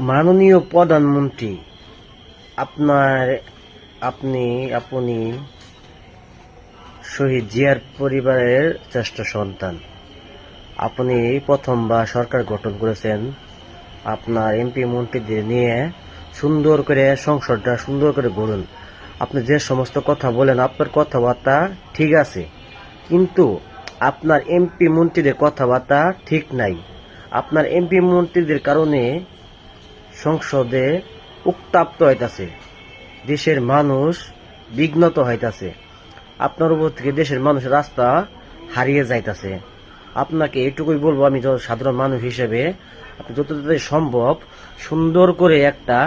মাননীয় প্রধানমন্ত্রী, আপনার আপনি শহীদ জিয়ার পরিবারের জ্যেষ্ঠ সন্তান। আপনি প্রথমবার সরকার গঠন করেছেন। আপনার এমপি মন্ত্রীদের নিয়ে সুন্দর করে সংসদটা সুন্দর করে গড়ুন। আপনি যে সমস্ত কথা বলেন, আপনার কথাবার্তা ঠিক আছে, কিন্তু আপনার এমপি মন্ত্রীদের কথাবার্তা ঠিক নাই। আপনার এমপি মন্ত্রীদের কারণে সংসদে উত্তপ্ত হইতাছে, দেশের মানুষ বিঘ্নত হইতাছে, আপনার উপর থেকে দেশের মানুষের রাস্তা হারিয়ে যাইতাছে। আপনাকে এইটুকুই বলবো, আমি সাধারণ মানুষ হিসেবে, আপনি যত তাড়াতাড়ি সম্ভব সুন্দর করে একটা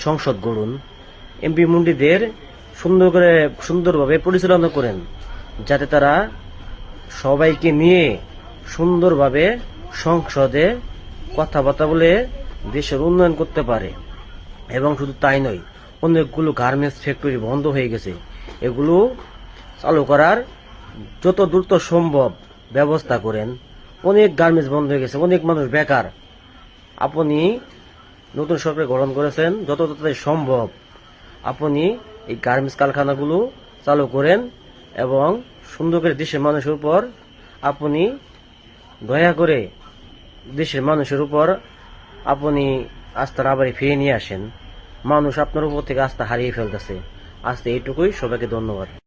সংসদ গড়ুন। এমপি মন্ত্রীদের সুন্দরভাবে পরিচালনা করেন, যাতে তারা সবাইকে নিয়ে সুন্দরভাবে সংসদে কথাবার্তা বলে দেশের উন্নয়ন করতে পারে। এবং শুধু তাই নয়, অনেকগুলো গার্মেন্টস ফ্যাক্টরি বন্ধ হয়ে গেছে, এগুলো চালু করার যত দ্রুত সম্ভব ব্যবস্থা করেন। অনেক গার্মেন্টস বন্ধ হয়ে গেছে, অনেক মানুষ বেকার। আপনি নতুন সরকার গঠন করেছেন, যত তাড়াতাড়ি সম্ভব আপনি এই গার্মেন্টস কারখানাগুলো চালু করেন এবং সুন্দর করে দেশের মানুষের উপর আপনি দয়া করে দেশের মানুষের উপর আপনি আস্থার আবার ফিরিয়ে নিয়ে আসেন। মানুষ আপনার উপর থেকে আস্থা হারিয়ে ফেলতেছে। আজকে এইটুকুই, সবাইকে ধন্যবাদ।